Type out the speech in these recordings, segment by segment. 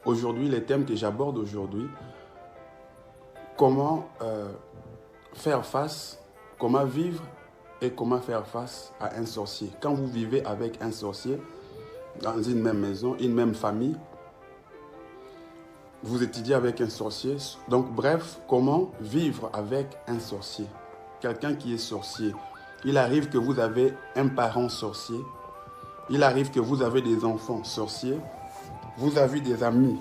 aujourd'hui, les thèmes que j'aborde aujourd'hui, comment faire face, comment vivre et comment faire face à un sorcier. Quand vous vivez avec un sorcier dans une même maison, une même famille, vous étudiez avec un sorcier. Donc bref, comment vivre avec un sorcier. Quelqu'un qui est sorcier. Il arrive que vous avez un parent sorcier. Il arrive que vous avez des enfants sorciers. Vous avez des amis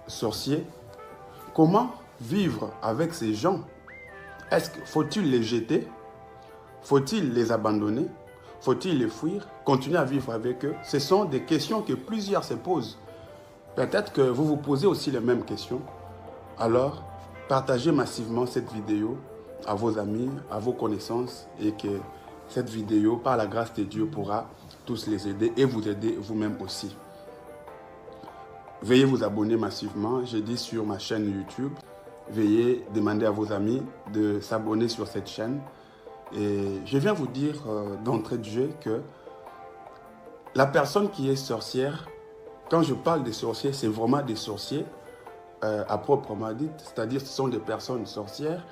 sorciers. Comment vivre avec ces gens? Faut-il les jeter? Faut-il les abandonner? Faut-il les fuir? Continuer à vivre avec eux? Ce sont des questions que plusieurs se posent. Peut-être que vous vous posez aussi les mêmes questions. Alors, partagez massivement cette vidéo à vos amis, à vos connaissances et que cette vidéo, par la grâce de Dieu, pourra tous les aider et vous aider vous-même aussi. Veuillez vous abonner massivement, j'ai dit sur ma chaîne YouTube. Veuillez demander à vos amis de s'abonner sur cette chaîne. Et je viens vous dire d'entrée de jeu que la personne qui est sorcière, quand je parle des sorciers, c'est vraiment des sorciers à proprement dit, c'est-à-dire ce sont des personnes sorcières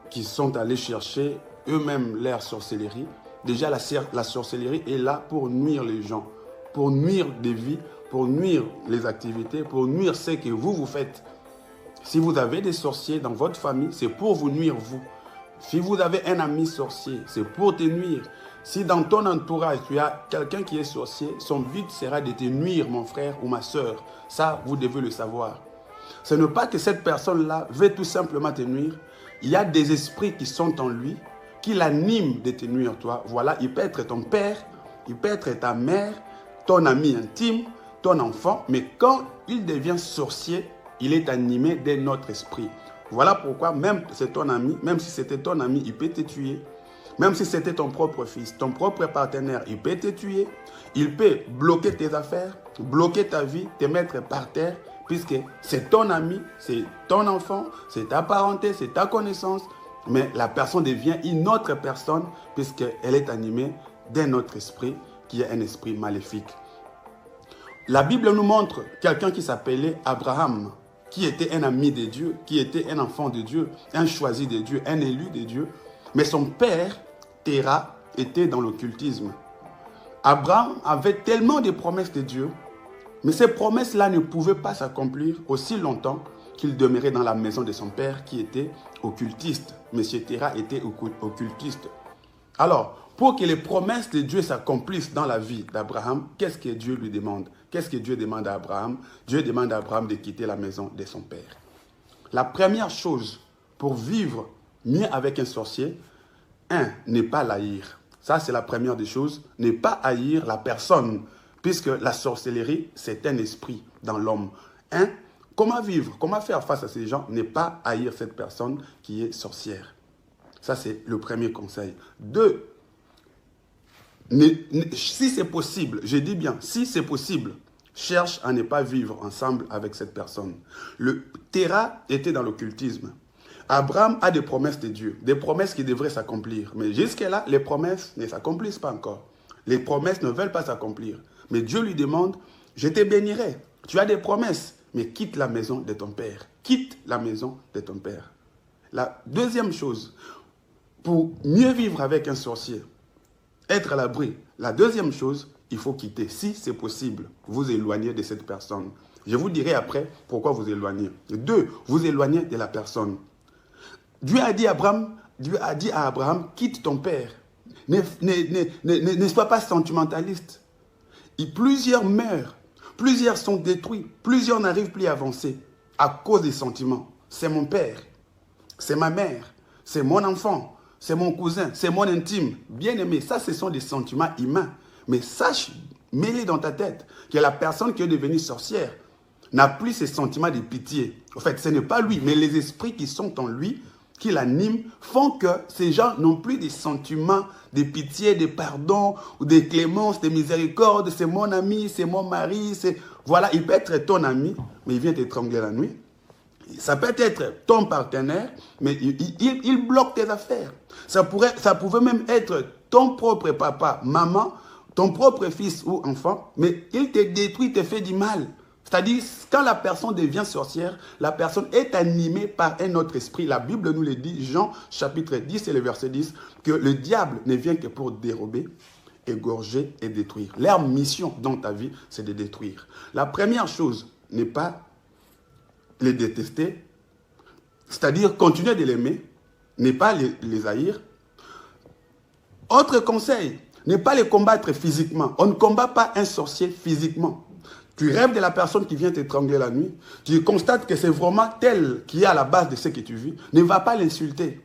qui sont allées chercher eux-mêmes leur sorcellerie. Déjà, la sorcellerie est là pour nuire les gens, pour nuire des vies, pour nuire les activités, pour nuire ce que vous faites. Si vous avez des sorciers dans votre famille, c'est pour vous nuire vous. Si vous avez un ami sorcier, c'est pour te nuire. Si dans ton entourage, tu as quelqu'un qui est sorcier, son but sera de te nuire, mon frère ou ma soeur. Ça, vous devez le savoir. Ce n'est pas que cette personne-là veut tout simplement te nuire. Il y a des esprits qui sont en lui, qui l'animent de te nuire, toi. Voilà, il peut être ton père, il peut être ta mère, ton ami intime, ton enfant. Mais quand il devient sorcier, il est animé d'un autre esprit. Voilà pourquoi, même si c'est ton ami, même si c'était ton ami, il peut te tuer. Même si c'était ton propre fils, ton propre partenaire, il peut te tuer. Il peut bloquer tes affaires, bloquer ta vie, te mettre par terre, puisque c'est ton ami, c'est ton enfant, c'est ta parenté, c'est ta connaissance. Mais la personne devient une autre personne, puisqu'elle est animée d'un autre esprit, qui est un esprit maléfique. La Bible nous montre quelqu'un qui s'appelait Abraham, qui était un ami de Dieu, qui était un enfant de Dieu, un choisi de Dieu, un élu de Dieu. Mais son père, Terah, était dans l'occultisme. Abraham avait tellement de promesses de Dieu, mais ces promesses-là ne pouvaient pas s'accomplir aussi longtemps qu'il demeurait dans la maison de son père qui était occultiste. Monsieur Terah était occultiste. Alors, pour que les promesses de Dieu s'accomplissent dans la vie d'Abraham, qu'est-ce que Dieu lui demande? Qu'est-ce que Dieu demande à Abraham? Dieu demande à Abraham de quitter la maison de son père. La première chose pour vivre mieux avec un sorcier, ne pas l'haïr. Ça, c'est la première des choses. Ne pas haïr la personne, puisque la sorcellerie, c'est un esprit dans l'homme. Comment vivre? Comment faire face à ces gens? Ne pas haïr cette personne qui est sorcière. Ça, c'est le premier conseil. 2, si c'est possible, je dis bien, si c'est possible, cherche à ne pas vivre ensemble avec cette personne. Terah était dans l'occultisme. Abraham a des promesses de Dieu, des promesses qui devraient s'accomplir. Mais jusque-là, les promesses ne s'accomplissent pas encore. Les promesses ne veulent pas s'accomplir. Mais Dieu lui demande, je te bénirai. Tu as des promesses, mais quitte la maison de ton père. Quitte la maison de ton père. La deuxième chose, pour mieux vivre avec un sorcier, être à l'abri, la deuxième chose, il faut quitter. Si c'est possible, vous éloigner de cette personne. Je vous dirai après pourquoi vous éloigner. 2, vous éloigner de la personne. Dieu a dit à Abraham, quitte ton père. Ne sois pas sentimentaliste. Plusieurs meurent, plusieurs sont détruits, plusieurs n'arrivent plus à avancer à cause des sentiments. C'est mon père, c'est ma mère, c'est mon enfant, c'est mon cousin, c'est mon intime. Bien-aimé, ça ce sont des sentiments humains. Mais sache, mets-les dans ta tête, que la personne qui est devenue sorcière n'a plus ces sentiments de pitié. En fait, ce n'est pas lui, mais les esprits qui sont en lui, qui l'animent, font que ces gens n'ont plus des sentiments de pitié, de pardon, ou de clémence, de miséricorde. C'est mon ami, c'est mon mari. Voilà, il peut être ton ami, mais il vient t'étrangler la nuit. Ça peut être ton partenaire, mais il bloque tes affaires. Ça pouvait même être ton propre papa, maman, ton propre fils ou enfant, mais il te détruit, te fait du mal. C'est-à-dire, quand la personne devient sorcière, la personne est animée par un autre esprit. La Bible nous le dit, Jean chapitre 10 et le verset 10, que le diable ne vient que pour dérober, égorger et détruire. Leur mission dans ta vie, c'est de détruire. La première chose n'est pas les détester, c'est-à-dire continuer de l'aimer, n'est pas les haïr. Autre conseil, n'est pas les combattre physiquement. On ne combat pas un sorcier physiquement. Tu rêves de la personne qui vient t'étrangler la nuit. Tu constates que c'est vraiment tel qui est à la base de ce que tu vis. Ne va pas l'insulter.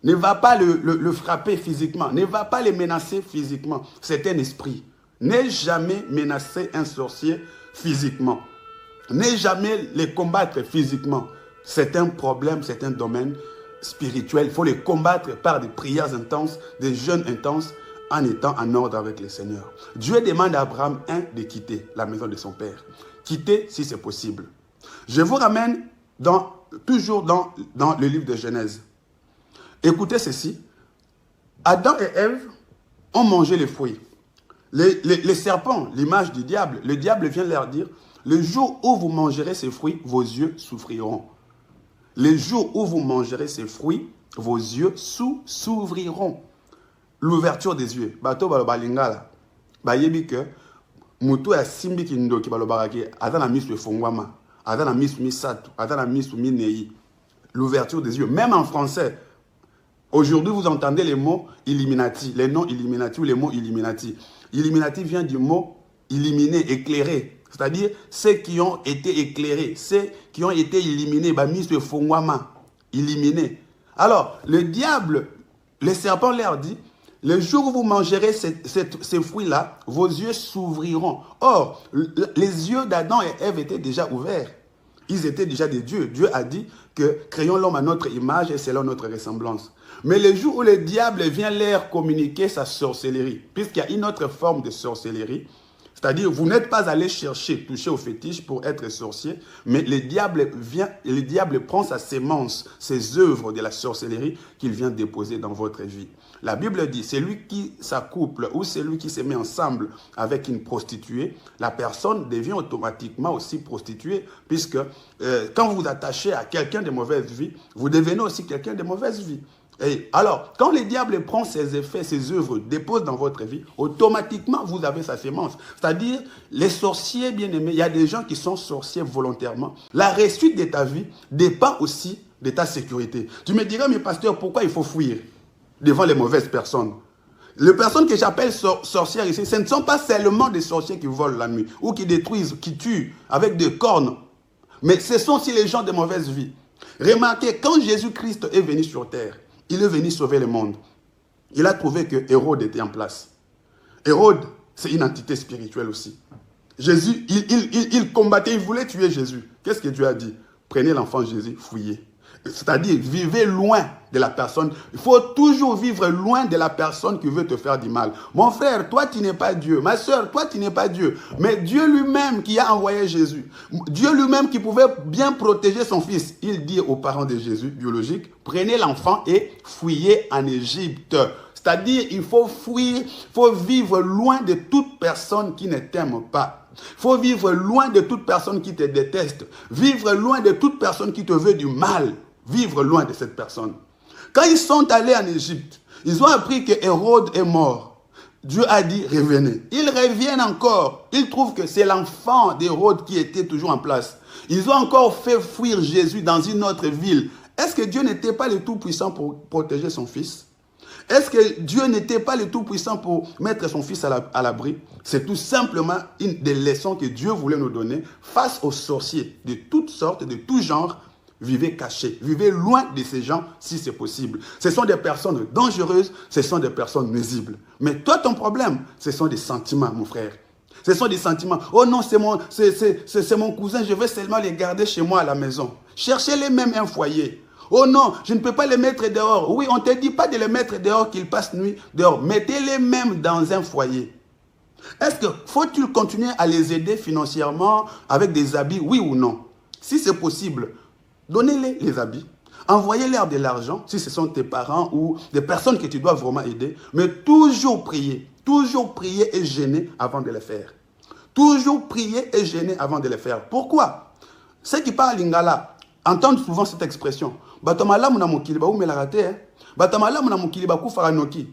Ne va pas le frapper physiquement. Ne va pas le menacer physiquement. C'est un esprit. N'aie jamais menacé un sorcier physiquement. N'aie jamais les combattre physiquement. C'est un problème, c'est un domaine spirituel. Il faut les combattre par des prières intenses, des jeûnes intenses, en étant en ordre avec le Seigneur. Dieu demande à Abraham, de quitter la maison de son père. Quitter si c'est possible. Je vous ramène toujours dans le livre de Genèse. Écoutez ceci. Adam et Ève ont mangé les fruits. Les serpents, l'image du diable, le diable vient leur dire, le jour où vous mangerez ces fruits, vos yeux souffriront. Le jour où vous mangerez ces fruits, vos yeux s'ouvriront. L'ouverture des yeux. Bato balingala. Bayebi que mutu ya simbi kindo ki balobaraki adana misu efongwama, adana misu misatu, adana misu minei. L'ouverture des yeux. Même en français, aujourd'hui vous entendez les mots Illuminati, les noms Illuminati ou les mots Illuminati. Illuminati vient du mot illuminer, éclairer. C'est-à-dire ceux qui ont été éclairés, ceux qui ont été illuminés, misu efongwama, illuminés. Alors, le diable, le serpent leur dit, le jour où vous mangerez ces fruits-là, vos yeux s'ouvriront. Or, les yeux d'Adam et Ève étaient déjà ouverts. Ils étaient déjà des dieux. Dieu a dit que créons l'homme à notre image et selon notre ressemblance. Mais le jour où le diable vient leur communiquer sa sorcellerie, puisqu'il y a une autre forme de sorcellerie, c'est-à-dire, vous n'êtes pas allé chercher, toucher au fétiche pour être sorcier, mais le diable prend sa sémence, ses œuvres de la sorcellerie qu'il vient déposer dans votre vie. La Bible dit, celui qui s'accouple ou celui qui se met ensemble avec une prostituée, la personne devient automatiquement aussi prostituée, puisque quand vous vous attachez à quelqu'un de mauvaise vie, vous devenez aussi quelqu'un de mauvaise vie. Et alors, quand le diable prend ses effets, ses œuvres, dépose dans votre vie, automatiquement, vous avez sa sémence. C'est-à-dire, les sorciers bien-aimés, il y a des gens qui sont sorciers volontairement. La réussite de ta vie dépend aussi de ta sécurité. Tu me diras, mais pasteur, pourquoi il faut fuir devant les mauvaises personnes? Les personnes que j'appelle sorcières ici, ce ne sont pas seulement des sorciers qui volent la nuit, ou qui détruisent, qui tuent avec des cornes, mais ce sont aussi les gens de mauvaise vie. Remarquez, quand Jésus-Christ est venu sur terre, il est venu sauver le monde. Il a trouvé que Hérode était en place. Hérode, c'est une entité spirituelle aussi. Jésus, il combattait, il voulait tuer Jésus. Qu'est-ce que Dieu a dit? Prenez l'enfant Jésus, fouillez. C'est-à-dire, vivez loin de la personne. Il faut toujours vivre loin de la personne qui veut te faire du mal. Mon frère, toi, tu n'es pas Dieu. Ma soeur, toi, tu n'es pas Dieu. Mais Dieu lui-même qui a envoyé Jésus, Dieu lui-même qui pouvait bien protéger son fils, il dit aux parents de Jésus, biologiques, prenez l'enfant et fuyez en Égypte. C'est-à-dire, il faut fuir, il faut vivre loin de toute personne qui ne t'aime pas. Il faut vivre loin de toute personne qui te déteste. Vivre loin de toute personne qui te veut du mal. Vivre loin de cette personne. Quand ils sont allés en Égypte, ils ont appris que Hérode est mort. Dieu a dit, revenez. Ils reviennent encore. Ils trouvent que c'est l'enfant d'Hérode qui était toujours en place. Ils ont encore fait fuir Jésus dans une autre ville. Est-ce que Dieu n'était pas le Tout-Puissant pour protéger son fils? Est-ce que Dieu n'était pas le Tout-Puissant pour mettre son fils à l'abri? C'est tout simplement une des leçons que Dieu voulait nous donner face aux sorciers de toutes sortes, de tout genre. Vivez cachés, vivez loin de ces gens si c'est possible. Ce sont des personnes dangereuses, ce sont des personnes nuisibles. Mais toi, ton problème, ce sont des sentiments, mon frère. Ce sont des sentiments. Oh non, c'est mon cousin, je vais seulement les garder chez moi à la maison. Cherchez-les même un foyer. Oh non, je ne peux pas les mettre dehors. Oui, on ne te dit pas de les mettre dehors, qu'ils passent nuit dehors. Mettez-les même dans un foyer. Est-ce que faut-il continuer à les aider financièrement avec des habits, oui ou non? Si c'est possible, donnez-les les habits. Envoyez-leur de l'argent, si ce sont tes parents ou des personnes que tu dois vraiment aider. Mais toujours prier et jeûner avant de le faire. Toujours prier et jeûner avant de le faire. Pourquoi? Ceux qui parlent lingala entendent souvent cette expression. Batamala muna mokili ba umela raté. Batamala muna mokili ba kufara noki.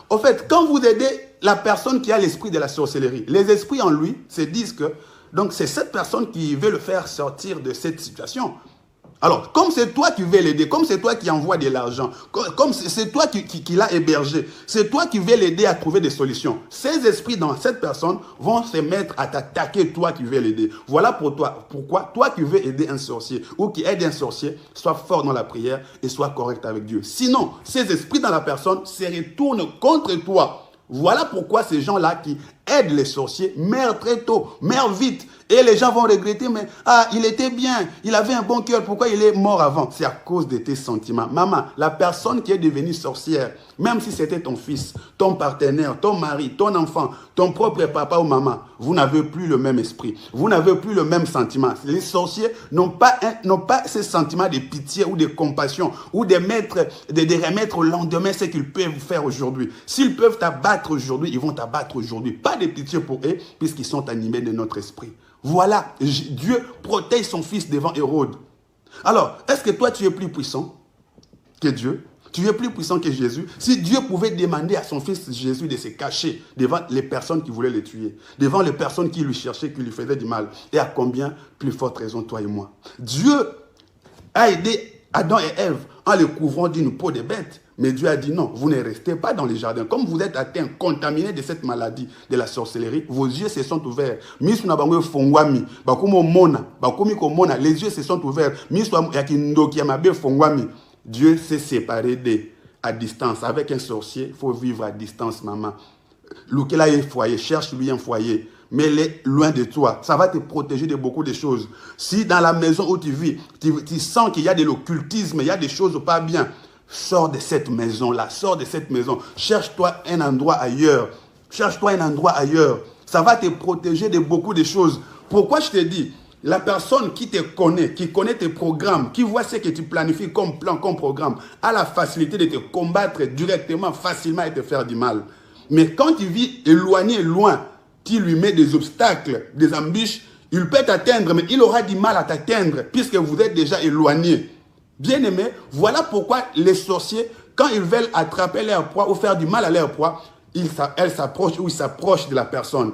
Au fait, quand vous aidez la personne qui a l'esprit de la sorcellerie, les esprits en lui se disent que donc c'est cette personne qui veut le faire sortir de cette situation. Alors, comme c'est toi qui veux l'aider, comme c'est toi qui envoie de l'argent, comme c'est toi qui l'as hébergé, c'est toi qui veux l'aider à trouver des solutions. Ces esprits dans cette personne vont se mettre à t'attaquer, toi qui veux l'aider. Voilà pourquoi toi qui veux aider un sorcier ou qui aide un sorcier, sois fort dans la prière et sois correct avec Dieu. Sinon, ces esprits dans la personne se retournent contre toi. Voilà pourquoi ces gens-là qui aident les sorciers meurent très tôt, meurent vite. Et les gens vont regretter, mais il était bien, il avait un bon cœur, pourquoi il est mort avant? C'est à cause de tes sentiments. Maman, la personne qui est devenue sorcière, même si c'était ton fils, ton partenaire, ton mari, ton enfant, ton propre papa ou maman, vous n'avez plus le même esprit, vous n'avez plus le même sentiment. Les sorciers n'ont pas ce sentiment de pitié ou de compassion ou de remettre au lendemain ce qu'ils peuvent faire aujourd'hui. S'ils peuvent t'abattre aujourd'hui, ils vont t'abattre aujourd'hui. Pas de pitié pour eux, puisqu'ils sont animés de notre esprit. Voilà, Dieu protège son fils devant Hérode. Alors, est-ce que toi tu es plus puissant que Dieu? Tu es plus puissant que Jésus? Si Dieu pouvait demander à son fils Jésus de se cacher devant les personnes qui voulaient le tuer, devant les personnes qui lui cherchaient, qui lui faisaient du mal, et à combien plus forte raison toi et moi? Dieu a aidé Adam et Ève en les couvrant d'une peau de bête. Mais Dieu a dit non, vous ne restez pas dans les jardins. Comme vous êtes atteints, contaminés de cette maladie de la sorcellerie, vos yeux se sont ouverts. Les yeux se sont ouverts. Dieu s'est séparé à distance. Avec un sorcier, il faut vivre à distance, maman. Loukela est foyer, cherche-lui un foyer. Mais il est loin de toi. Ça va te protéger de beaucoup de choses. Si dans la maison où tu vis, tu sens qu'il y a de l'occultisme, il y a des choses pas bien, sors de cette maison-là, sors de cette maison. Cherche-toi un endroit ailleurs. Cherche-toi un endroit ailleurs. Ça va te protéger de beaucoup de choses. Pourquoi je te dis, la personne qui te connaît, qui connaît tes programmes, qui voit ce que tu planifies comme plan, comme programme, a la facilité de te combattre directement, facilement et te faire du mal. Mais quand tu vis éloigné, loin, tu lui mets des obstacles, des embûches, il peut t'atteindre, mais il aura du mal à t'atteindre puisque vous êtes déjà éloigné. Bien-aimé, voilà pourquoi les sorciers, quand ils veulent attraper leur proie ou faire du mal à leur proie, elles s'approchent ou ils s'approchent de la personne.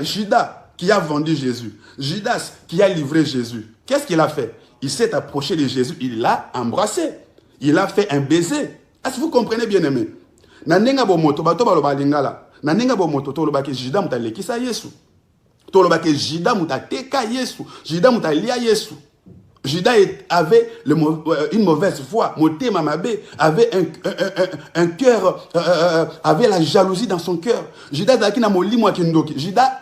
Judas qui a vendu Jésus, Judas qui a livré Jésus, qu'est-ce qu'il a fait? Il s'est approché de Jésus, il l'a embrassé, il a fait un baiser. Est-ce que vous comprenez, bien-aimé? Nanenga bo moto bato baloba lingala. Nanenga bo moto to loba ke Judas mutalekisa Yesu. To loba ke Judas mutateka Yesu. Judas mutalia Yesu. Judas avait une mauvaise foi. Motema Mabé avait un cœur, avait la jalousie dans son cœur. Judas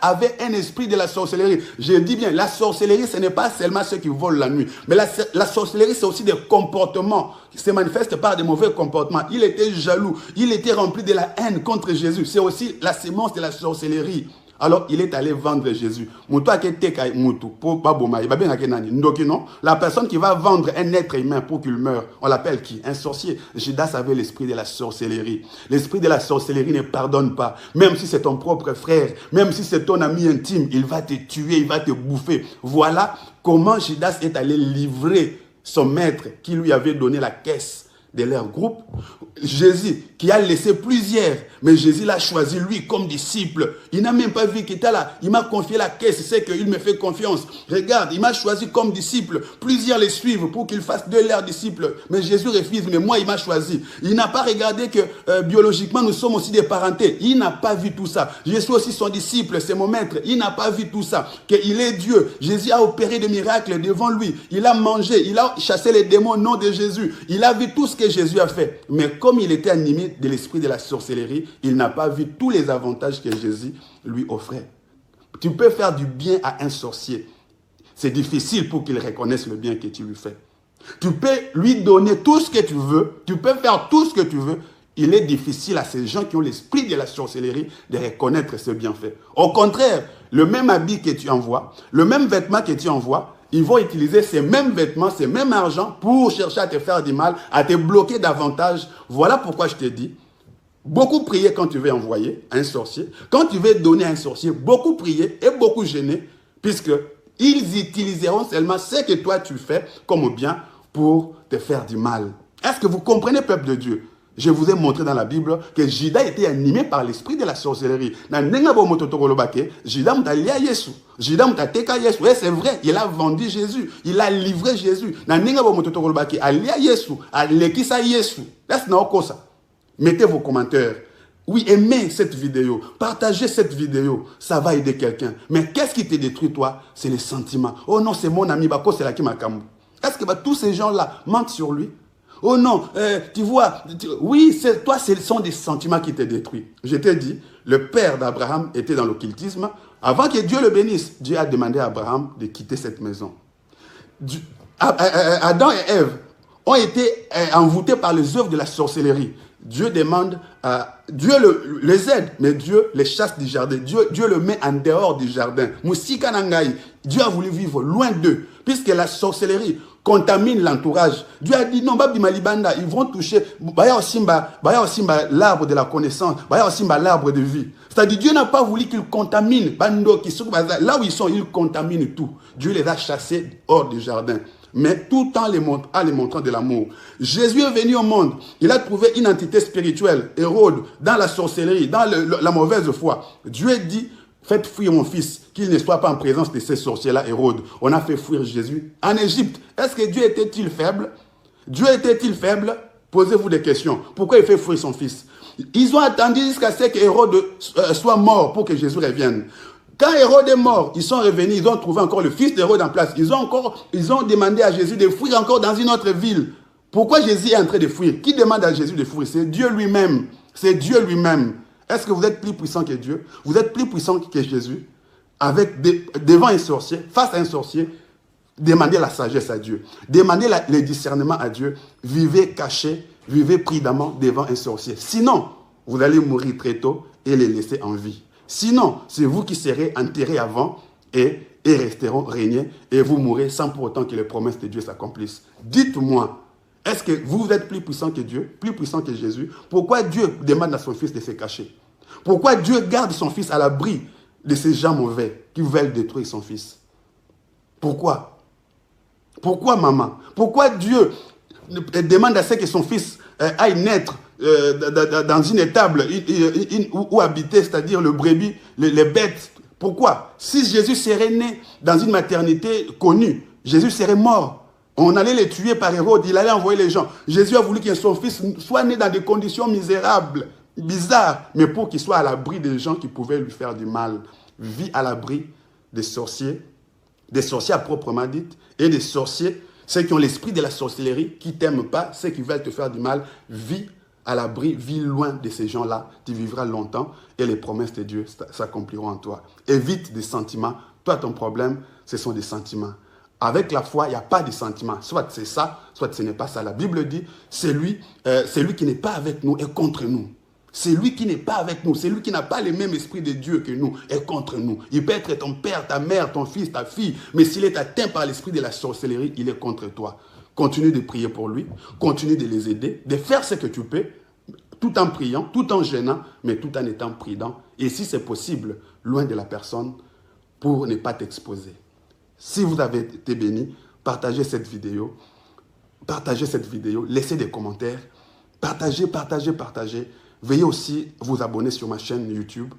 avait un esprit de la sorcellerie. Je dis bien, la sorcellerie, ce n'est pas seulement ceux qui volent la nuit. Mais la sorcellerie, c'est aussi des comportements qui se manifestent par des mauvais comportements. Il était jaloux. Il était rempli de la haine contre Jésus. C'est aussi la sémence de la sorcellerie. Alors, il est allé vendre Jésus. La personne qui va vendre un être humain pour qu'il meure, on l'appelle qui? Un sorcier. Judas avait l'esprit de la sorcellerie. L'esprit de la sorcellerie ne pardonne pas. Même si c'est ton propre frère, même si c'est ton ami intime, il va te tuer, il va te bouffer. Voilà comment Judas est allé livrer son maître qui lui avait donné la caisse de leur groupe. Jésus qui a laissé plusieurs, mais Jésus l'a choisi lui comme disciple. Il n'a même pas vu qu'il était là. Il m'a confié la caisse, c'est qu'il me fait confiance. Regarde, il m'a choisi comme disciple. Plusieurs les suivent pour qu'ils fassent de leurs disciples. Mais Jésus refuse, mais moi il m'a choisi. Il n'a pas regardé que biologiquement nous sommes aussi des parentés. Il n'a pas vu tout ça. Je suis aussi son disciple, c'est mon maître. Il n'a pas vu tout ça. Qu'il est Dieu. Jésus a opéré des miracles devant lui. Il a mangé, il a chassé les démons au nom de Jésus. Il a vu tout ce que Jésus a fait. Mais comme il était animé de l'esprit de la sorcellerie, il n'a pas vu tous les avantages que Jésus lui offrait. Tu peux faire du bien à un sorcier. C'est difficile pour qu'il reconnaisse le bien que tu lui fais. Tu peux lui donner tout ce que tu veux. Tu peux faire tout ce que tu veux. Il est difficile à ces gens qui ont l'esprit de la sorcellerie de reconnaître ce bienfait. Au contraire, le même habit que tu envoies, le même vêtement que tu envoies, ils vont utiliser ces mêmes vêtements, ces mêmes argent pour chercher à te faire du mal, à te bloquer davantage. Voilà pourquoi je te dis, Beaucoup prier quand tu veux envoyer un sorcier. Quand tu veux donner à un sorcier, beaucoup prier et beaucoup gêner, puisque ils utiliseront seulement ce que toi tu fais comme bien pour te faire du mal. Est-ce que vous comprenez, peuple de Dieu? Je vous ai montré dans la Bible que Judas était animé par l'esprit de la sorcellerie. Judas et c'est vrai, il a vendu Jésus, il a livré Jésus. Mettez vos commentaires. Oui, aimez cette vidéo, partagez cette vidéo, ça va aider quelqu'un. Mais qu'est-ce qui te détruit, toi? C'est les sentiments. Oh non, c'est mon ami, Bako, c'est là qui m'a camou. Est-ce que tous ces gens-là mentent sur lui? Oh non, tu vois, oui, toi, ce sont des sentiments qui te détruisent. Je t'ai dit, le père d'Abraham était dans l'occultisme. Avant que Dieu le bénisse, Dieu a demandé à Abraham de quitter cette maison. Adam et Ève ont été envoûtés par les œuvres de la sorcellerie. Dieu demande, Dieu les aide, mais Dieu les chasse du jardin. Dieu le met en dehors du jardin. Musika Nangai, Dieu a voulu vivre loin d'eux, puisque la sorcellerie contamine l'entourage. Dieu a dit non, Malibanda, ils vont toucher l'arbre de la connaissance, l'arbre de vie. C'est-à-dire Dieu n'a pas voulu qu'ils contaminent. Là où ils sont, ils contaminent tout. Dieu les a chassés hors du jardin, mais tout en les montrant de l'amour. Jésus est venu au monde. Il a trouvé une entité spirituelle, Hérode, dans la sorcellerie, dans la mauvaise foi. Dieu dit, faites fuir mon fils, qu'il ne soit pas en présence de ces sorciers-là, Hérode. On a fait fuir Jésus en Égypte. Est-ce que Dieu était-il faible? Dieu était-il faible? Posez-vous des questions. Pourquoi il fait fuir son fils? Ils ont attendu jusqu'à ce qu'Hérode soit mort pour que Jésus revienne. Quand Hérode est mort, ils sont revenus, ils ont trouvé encore le fils d'Hérode en place. Ils ont demandé à Jésus de fuir encore dans une autre ville. Pourquoi Jésus est en train de fuir? Qui demande à Jésus de fuir? C'est Dieu lui-même. C'est Dieu lui-même. Est-ce que vous êtes plus puissant que Dieu? Vous êtes plus puissant que Jésus? Devant un sorcier, face à un sorcier, demandez la sagesse à Dieu. Demandez le discernement à Dieu. Vivez caché, vivez prudemment devant un sorcier. Sinon, vous allez mourir très tôt et les laisser en vie. Sinon, c'est vous qui serez enterrés avant et resteront régner et vous mourrez sans pour autant que les promesses de Dieu s'accomplissent. Dites-moi, est-ce que vous êtes plus puissant que Dieu, plus puissant que Jésus? Pourquoi Dieu demande à son fils de se cacher? Pourquoi Dieu garde son fils à l'abri de ces gens mauvais qui veulent détruire son fils? Pourquoi? Pourquoi, maman? Pourquoi Dieu demande à ce que son fils aille naître dans une étable où habiter, c'est-à-dire le brebis, les bêtes? Pourquoi? Si Jésus serait né dans une maternité connue, Jésus serait mort. On allait les tuer par Hérode, il allait envoyer les gens. Jésus a voulu que son fils soit né dans des conditions misérables, bizarres, mais pour qu'il soit à l'abri des gens qui pouvaient lui faire du mal. Vit à l'abri des sorciers à proprement dit, et des sorciers, ceux qui ont l'esprit de la sorcellerie, qui ne t'aiment pas, ceux qui veulent te faire du mal. Vis à l'abri, vis loin de ces gens-là, tu vivras longtemps et les promesses de Dieu s'accompliront en toi. Évite des sentiments. Toi, ton problème, ce sont des sentiments. Avec la foi, il n'y a pas de sentiments. Soit c'est ça, soit ce n'est pas ça. La Bible dit, celui qui n'est pas avec nous est contre nous. Celui qui n'est pas avec nous, celui qui n'a pas le même esprit de Dieu que nous, est contre nous. Il peut être ton père, ta mère, ton fils, ta fille, mais s'il est atteint par l'esprit de la sorcellerie, il est contre toi. Continue de prier pour lui, continue de les aider, de faire ce que tu peux, tout en priant, tout en gênant, mais tout en étant prudent. Et si c'est possible, loin de la personne, pour ne pas t'exposer. Si vous avez été béni, partagez cette vidéo, laissez des commentaires, partagez. Veuillez aussi vous abonner sur ma chaîne YouTube,